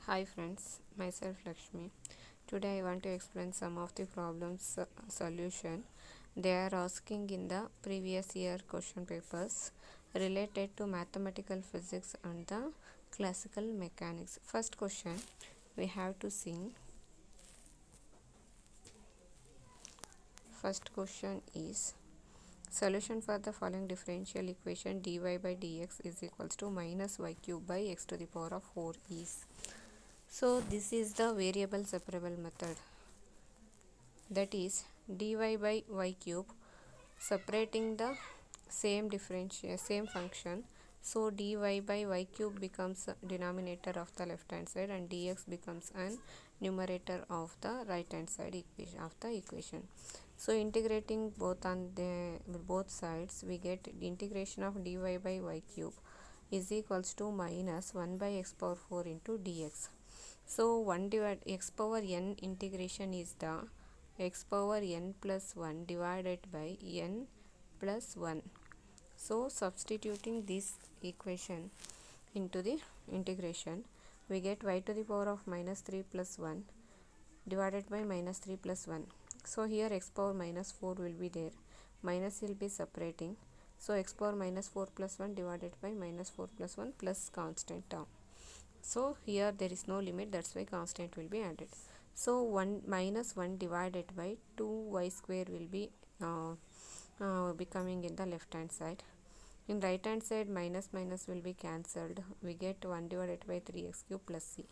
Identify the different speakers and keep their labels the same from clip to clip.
Speaker 1: Hi friends, myself Lakshmi. Today I want to explain some of the problems solution. They are asking in the previous year question papers related to mathematical physics and the classical mechanics. First question we have to see. First question is solution for the following differential equation dy by dx is equals to minus y cube by x to the power of 4 is. So this is the variable separable method, that is dy by y cube separating the same function. So dy by y cube becomes denominator of the left hand side and dx becomes an numerator of the right hand side equation of the equation. So integrating both sides, we get integration of dy by y cube is equals to minus 1 by x power 4 into dx. So 1 divided x power n integration is the x power n plus 1 divided by n plus 1. So substituting this equation into the integration, we get y to the power of minus 3 plus 1 divided by minus 3 plus 1. So here x power minus 4 will be there, minus will be separating. So x power minus 4 plus 1 divided by minus 4 plus 1 plus constant term. So here there is no limit, that's why constant will be added. So 1 minus 1 divided by 2y square will be becoming in the left hand side. In right hand side, minus minus will be cancelled. We get 1 divided by 3x cube plus c.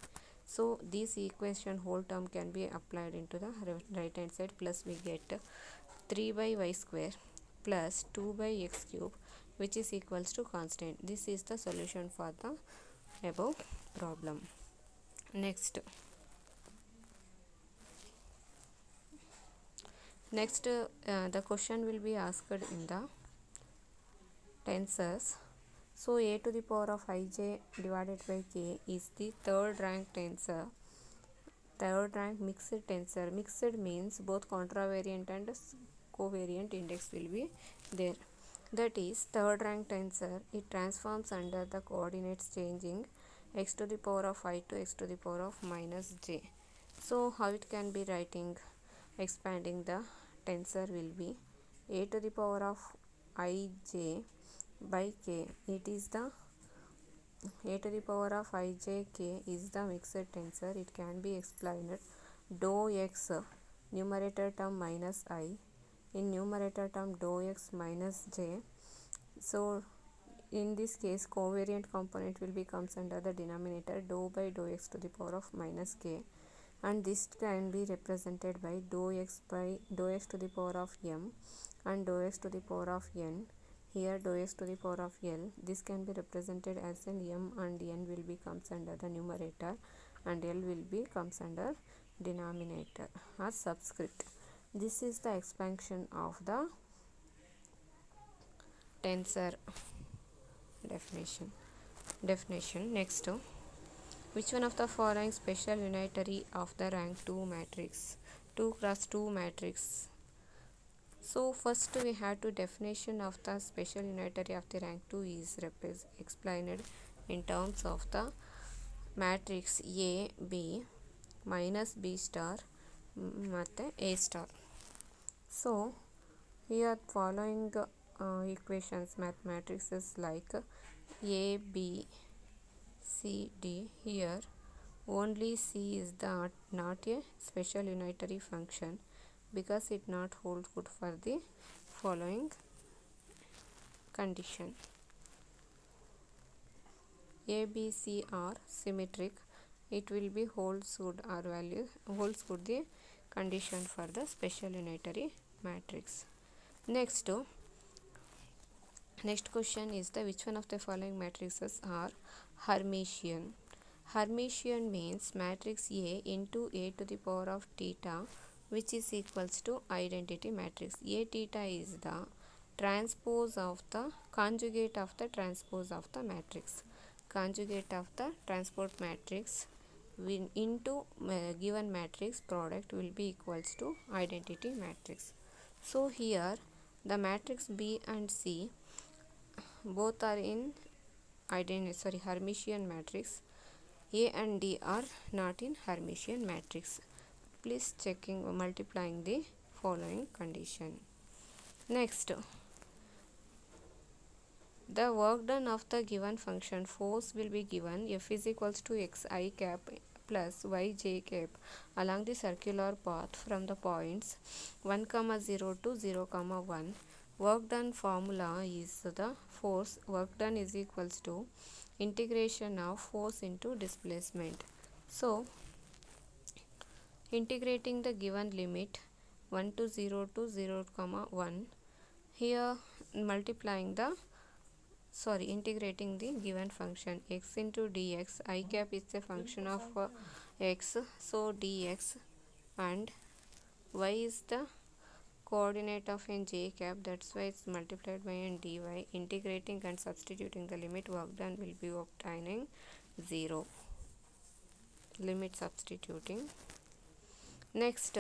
Speaker 1: So this equation whole term can be applied into the right hand side, plus we get 3 by y square plus 2 by x cube, which is equals to constant. This is the solution for the above problem. Next the question will be asked in the tensors. So a to the power of ij divided by k is the third rank mixed tensor. Mixed means both contravariant and covariant index will be there. That is third rank tensor. It transforms under the coordinates changing x to the power of I to x to the power of minus j. So how it can be writing? Expanding the tensor will be a to the power of ij by k. It is the a to the power of ijk is the mixed tensor. It can be explained dou x numerator term minus I, in numerator term dou x minus j. So in this case covariant component will be comes under the denominator dou by dou x to the power of minus k, and this can be represented by dou x to the power of m and dou x to the power of n. Here dou x to the power of l, this can be represented as an m, and n will be comes under the numerator and l will be comes under denominator or subscript. This is the expansion of the tensor definition. Next, which one of the following special unitary of the rank 2 matrix, 2 cross 2 matrix? So first we have to definition of the special unitary of the rank 2 is explained in terms of the matrix A B minus B star ಮತ್ತೆ A star. So here following equations matrices like A B C D. Here only C is the not a special unitary function because it not holds good for the following condition. A, B, C are symmetric. It will be holds good or value holds good the condition for the special unitary matrix. Next question is the which one of the following matrices are Hermitian. Hermitian means matrix A into A to the power of theta, which is equals to identity matrix. A theta is the transpose of the conjugate of the transpose of the matrix. Conjugate of the transpose matrix into given matrix product will be equals to identity matrix. So here the matrix B and C both are in Hermitian matrix. A and D are not in Hermitian matrix. Please checking multiplying the following condition. Next, the work done of the given function force will be given F is equals to xi cap plus yj cap along the circular path from the points 1, 0 to 0, 1. Work done formula is the force work done is equals to integration of force into displacement. So, integrating the given limit 1 to 0 to 0, 1, here integrating the given function x into dx, I cap is a function of x, so dx, and y is the coordinate of n j cap, that's why it's multiplied by n dy. Integrating and substituting the limit, work done will be obtaining 0. Limit substituting. Next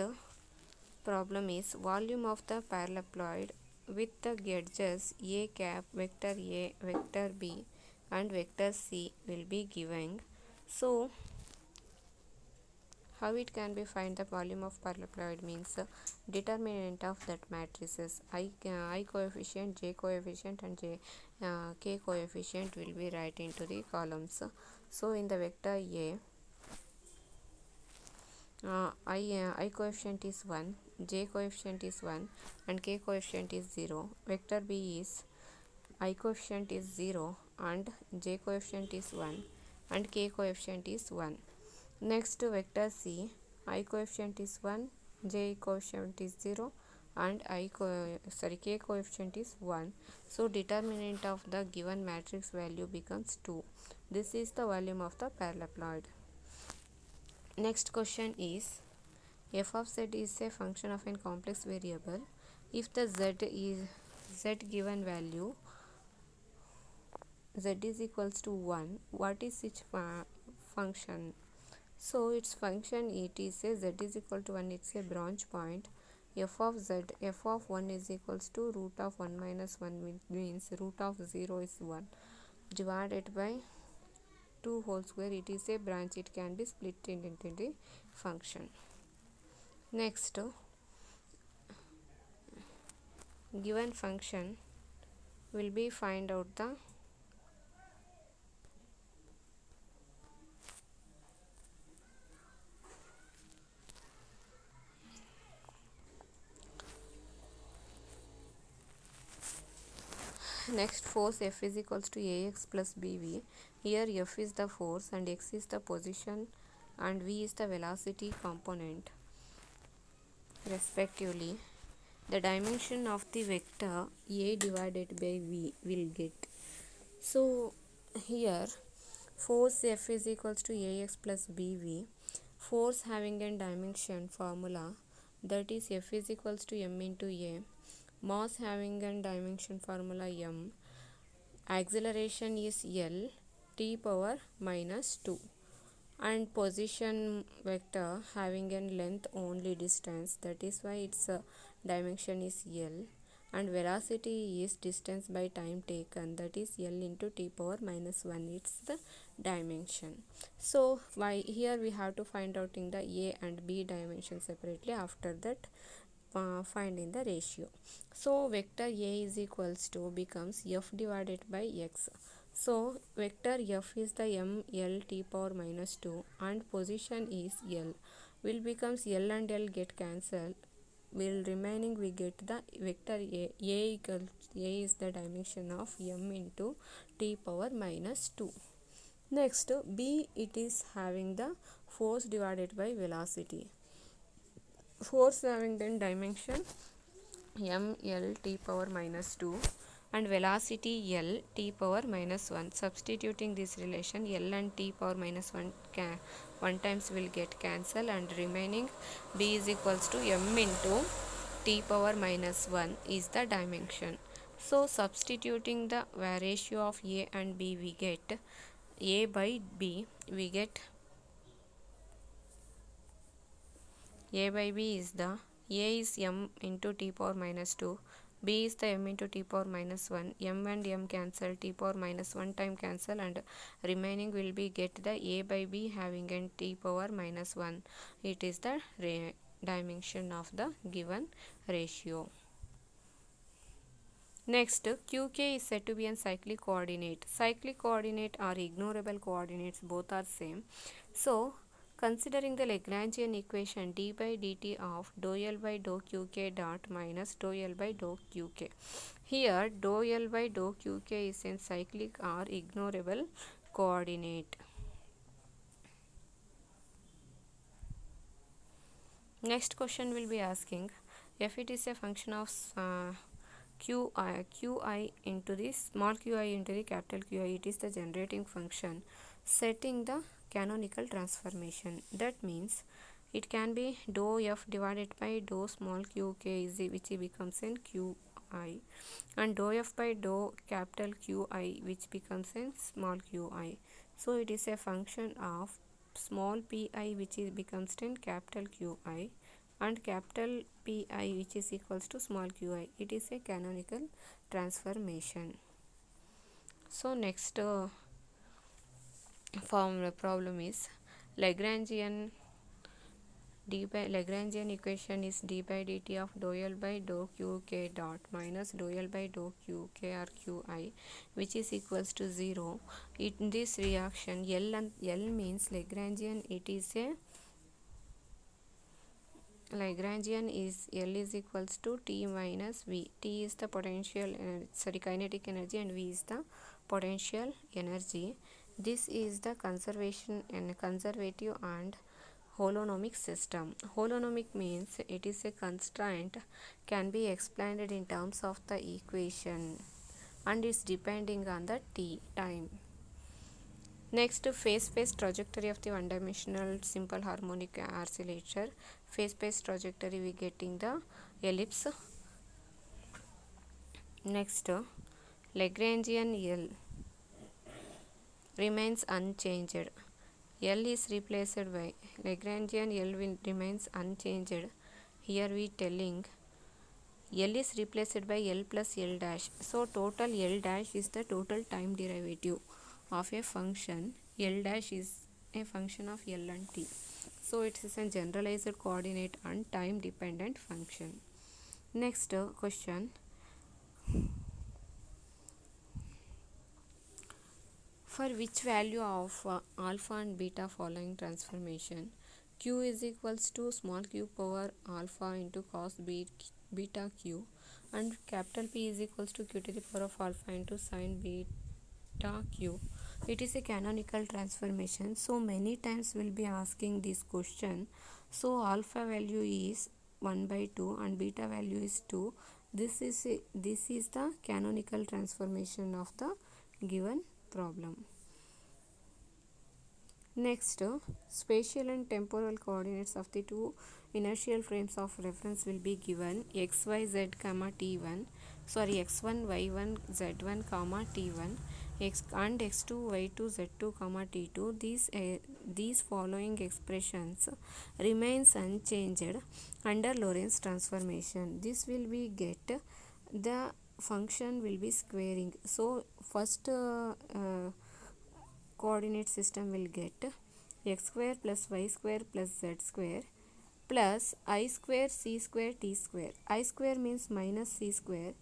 Speaker 1: problem is volume of the paralleloid with the edges a cap, vector a, vector b, and vector c will be given. So how it can be find the volume of paralleloid means determinant of that matrices I coefficient, j coefficient, and k coefficient will be right into the columns. So in the vector a, I coefficient is 1, j coefficient is 1, and k coefficient is 0. Vector b is I coefficient is 0 and j coefficient is 1 and k coefficient is 1. Next vector c, I coefficient is 1, j coefficient is 0, and k coefficient is 1. So determinant of the given matrix value becomes 2. This is the volume of the paralleloid. Next question is f of z is a function of a complex variable. If the z given value z is equals to 1, what is its function? So its function, it is a z is equal to 1, it's a branch point. F of z, f of 1 is equals to root of 1 minus 1 means root of 0 is 1 divided by 2 whole square. It is a branch, it can be split into the function. Next, given function will be find out the next force F is equals to ax plus bv. Here F is the force and x is the position and v is the velocity component respectively. The dimension of the vector a divided by v will get. So here force F is equals to ax plus bv. Force having a dimension formula, that is F is equals to m into a. Mass having a dimension formula m. Acceleration is L t power minus 2. And position vector having a length only distance, that is why its dimension is L. And velocity is distance by time taken, that is L into t power minus 1, it's the dimension. So why here we have to find out in the a and b dimension separately, after that find in the ratio. So vector a is equals to becomes f divided by x. So vector f is the m l t power minus 2 and position is L. Will becomes L and L get cancelled. Will remaining we get the vector a equals a is the dimension of m into t power minus 2. Next b, it is having the force divided by velocity. Force having then dimension m l t power minus 2 and velocity L t power minus 1. Substituting this relation, L and t power minus 1 times will get cancelled and remaining b is equals to m into t power minus 1 is the dimension. So substituting the ratio of a and b, we get a by b, we get a by b is the a is m into t power minus 2, b is the m into t power minus 1. M and m cancel, t power minus 1 time cancel, and remaining will be get the a by b having n t power minus 1. It is the dimension of the given ratio. Next, qk is said to be a cyclic coordinate. Cyclic coordinate or ignorable coordinates, both are same. So, considering the Lagrangian equation d by dt of dou L by dou qk dot minus dou L by dou qk. Here, dou L by dou qk is a cyclic or ignorable coordinate. Next question will be asking, if it is a function of qi into the small qi into the capital Qi, it is the generating function setting the canonical transformation. That means it can be dou f divided by dou small qk is which becomes in qi, and dou f by dou capital Qi which becomes in small qi. So it is a function of small pi which becomes in capital Qi, and capital Pi which is equals to small qi. It is a canonical transformation. So next problem is Lagrangian equation is d by dt of dou L by dou qk dot minus dou L by dou qk or qi which is equals to 0. In this reaction, L means Lagrangian, it is a Lagrangian is L is equals to T minus V. T is the potential kinetic energy, and V is the potential energy. This is the conservative and holonomic system. Holonomic means it is a constraint can be explained in terms of the equation and is depending on the t time. Next, phase space trajectory of the one-dimensional simple harmonic oscillator. Phase space trajectory we getting the ellipse. Next, Lagrangian L remains unchanged. L is replaced by Lagrangian L will remains unchanged. Here we telling L is replaced by L plus L dash. So total L dash is the total time derivative of a function. L dash is a function of L and t. So it is a generalized coordinate and time dependent function. Next question. For which value of alpha and beta following transformation, q is equals to small q power alpha into cos beta q, and capital P is equals to q to the power of alpha into sin beta q. It is a canonical transformation. So many times we'll be asking this question. So alpha value is 1 by 2 and beta value is 2. This is the canonical transformation of the given problem. Next, spatial and temporal coordinates of the two inertial frames of reference will be given xyz comma t1, x1 y1 z1 comma t1, and x2 y2 z2 comma t2. These following expressions remains unchanged under Lorentz transformation. This will be get the function will be squaring. So first coordinate system will get x square plus y square plus z square plus I square c square t square. I square means minus c square,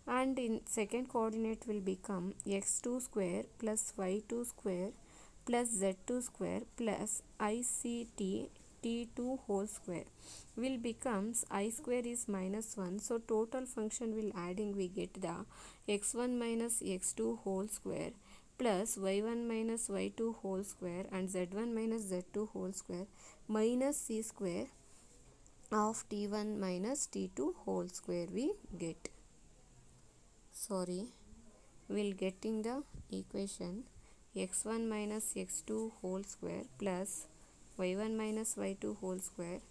Speaker 1: and in second coordinate will become x2 square plus y2 square plus z2 square plus ict t2 whole square will becomes I square is minus 1. So total function will adding we get the x1 minus x2 whole square plus y1 minus y2 whole square and z1 minus z2 whole square minus c square of t1 minus t2 whole square we get. We'll getting the equation x1 minus x2 whole square plus y1 minus y2 whole square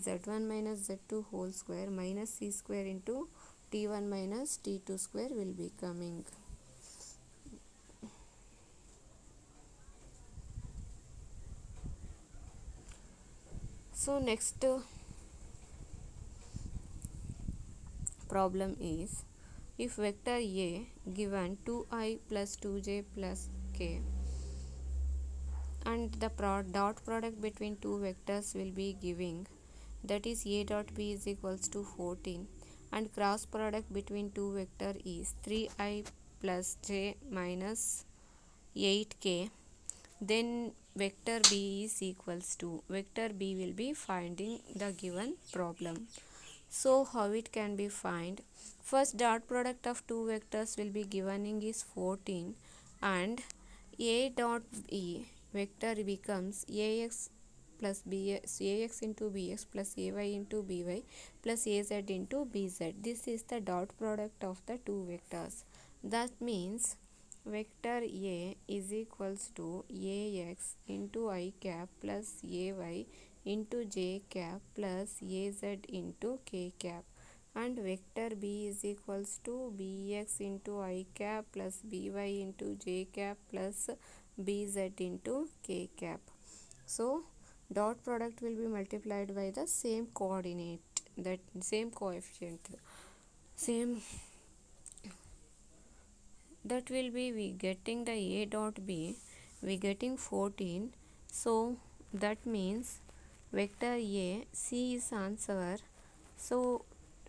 Speaker 1: z1 minus z2 whole square minus c square into t1 minus t2 square will be coming. So next problem is if vector A given 2i plus 2j plus k, and the dot product between two vectors will be giving, that is A dot B is equals to 14, and cross product between two vector is 3i plus j minus 8k, then vector B is equals to, vector B will be finding the given problem. So how it can be find? First, dot product of two vectors will be given is 14, and A dot B vector becomes ax plus bx, ax into bx plus ay into by plus az into bz. This is the dot product of the two vectors. That means vector A is equals to ax into I cap plus ay into j cap plus az into k cap, and vector B is equals to bx into I cap plus by into j cap plus bz into k cap. So dot product will be multiplied by the same coordinate, that same coefficient, same, that will be we getting the A dot B, we getting 14. So that means vector A, C is answer. So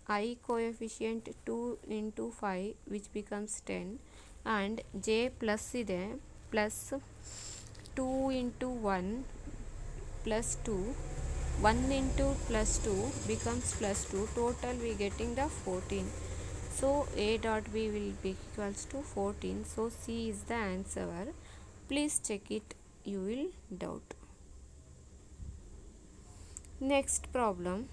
Speaker 1: I coefficient 2 into 5 which becomes 10, and j plus ಇದೆ plus 2 into 1 plus 2, 1 into plus 2 becomes plus 2, total we getting the 14. So A dot B will be equals to 14. So C is the answer. Please check it, you will doubt. Next problem,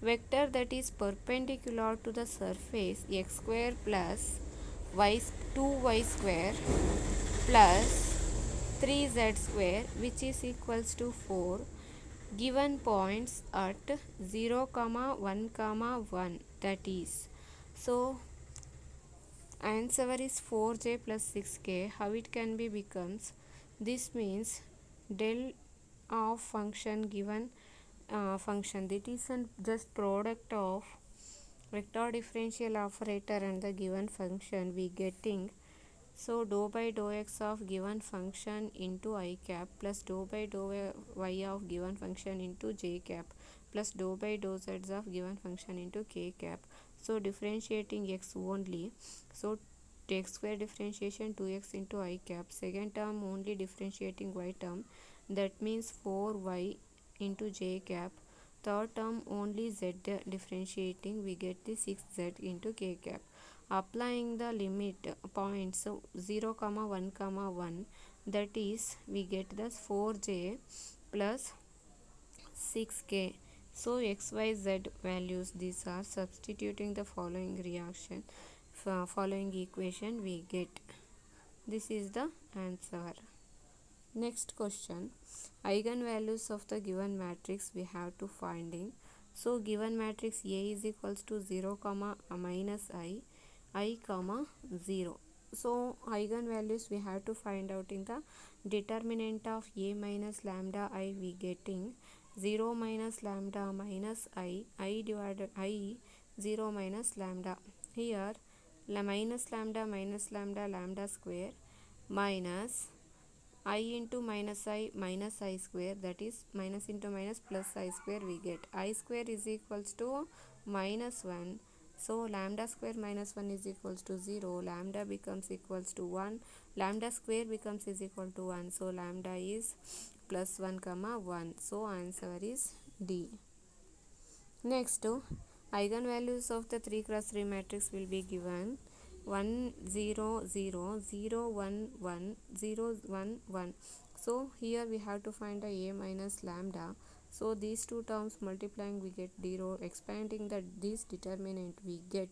Speaker 1: vector that is perpendicular to the surface x square plus y 2y square plus 3z square which is equals to 4, given points at 0, 1, 1, that is, so answer is 4j plus 6k. How it can be becomes? This means del of function given function, that is just product of vector differential operator and the given function we getting. So dou by dou x of given function into I cap plus dou by dou y of given function into j cap plus dou by dou z of given function into k cap. So differentiating x only, so x square differentiation 2x into I cap, second term only differentiating y term, that means 4y into j cap, third term only z differentiating, we get the 6z into k cap. Applying the limit points 0, 1, 1, that is we get the 4j plus 6k. So xyz values, these are substituting the following reaction, following equation we get. This is the answer. Next question, eigenvalues of the given matrix we have to finding. So given matrix A is equals to 0, minus I, 0. So eigenvalues we have to find out in the determinant of A minus lambda I, we getting 0 minus lambda minus I divided I 0 minus lambda. Here minus lambda lambda square minus I into minus I square, that is minus into minus plus I square, we get I square is equals to minus 1. So lambda square minus 1 is equals to 0, lambda becomes equals to 1, lambda square becomes is equal to 1, so lambda is plus 1, 1. So answer is D. Next, eigenvalues of the 3 cross 3 matrix will be given 1 0 0 0 1 1 0 1 1. So here we have to find the A minus lambda. So these two terms multiplying we get 0, expanding that this determinant we get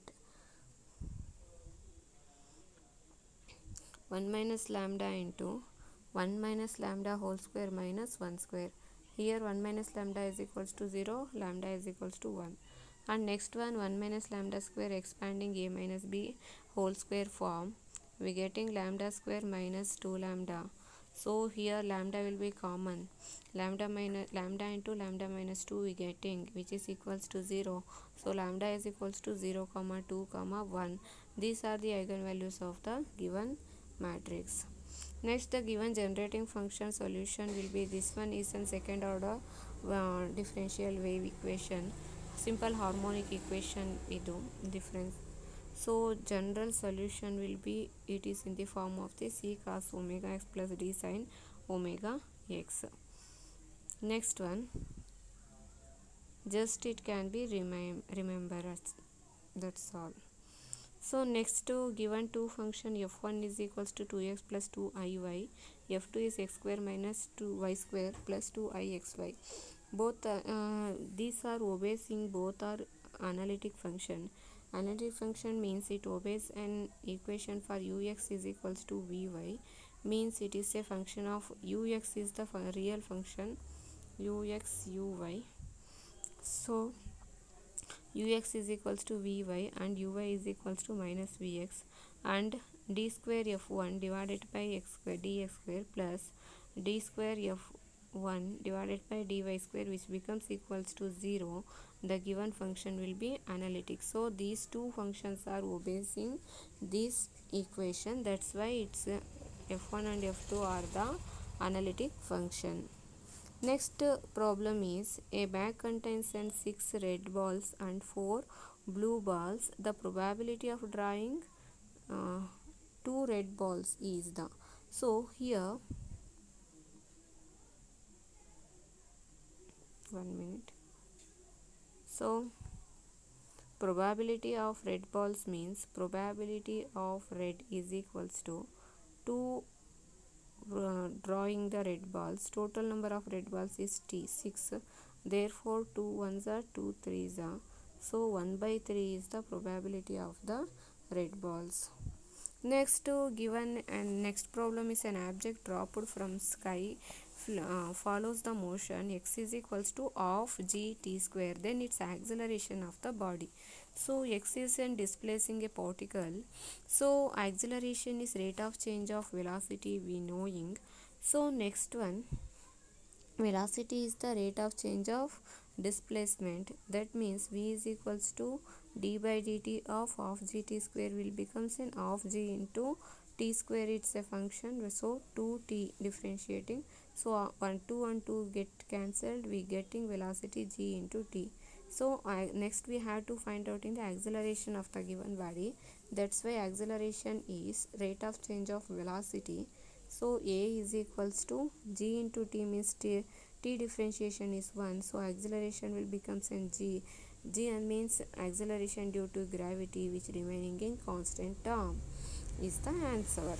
Speaker 1: 1 minus lambda into 1 minus lambda whole square minus 1 square. Here 1 minus lambda is equals to 0, lambda is equals to 1. And next one, 1 minus lambda square expanding A minus B whole square form, we getting lambda square minus 2 lambda. So here lambda will be common, lambda into lambda minus 2 we getting, which is equals to 0. So lambda is equals to 0, 2, 1. These are the eigenvalues of the given matrix. Next, the given generating function solution will be this one is a second order differential wave equation, simple harmonic equation idu difference. So general solution will be, it is in the form of the c cos omega x plus d sin omega x. Next one, just it can be remembered, that's all. So next, to given two function f1 is equals to 2x plus 2iy, f2 is x square minus 2y square plus 2ixy. Both these are obeying, both are analytic function. Analytic function means it obeys an equation for ux is equals to vy, means it is a function of ux is the real function ux uy. So ux is equals to vy and uy is equals to minus vx, and d square f1 divided by x square dx square plus d square f1 divided by dy square, which becomes equals to 0. The given function will be analytic. So these two functions are obeying this equation, that's why it's f1 and f2 are the analytic function. Next problem is, a bag contains 6 red balls and 4 blue balls. The probability of drawing 2 red balls is the. So here, 1 minute. So probability of red balls means probability of red is equals to 2 drawing the red balls. Total number of red balls is 6, therefore 2 ones are 2 threes are, so 1 by 3 is the probability of the red balls. Next, given and next problem is, an object dropped from sky follows the motion x is equals to half g t square, then its acceleration of the body. So x is in displacing a particle, so acceleration is rate of change of velocity we knowing. So next one, velocity is the rate of change of displacement, that means v is equals to d by dt of half gt square will becomes an half g into t square, it's a function, so 2t differentiating, so 1 2 and 2 get cancelled, we getting velocity g into t. So next we have to find out in the acceleration of the given body, that's why acceleration is rate of change of velocity. So a is equals to g into t means t differentiation is 1, so acceleration will becomes in g means acceleration due to gravity which remaining in constant term is the answer.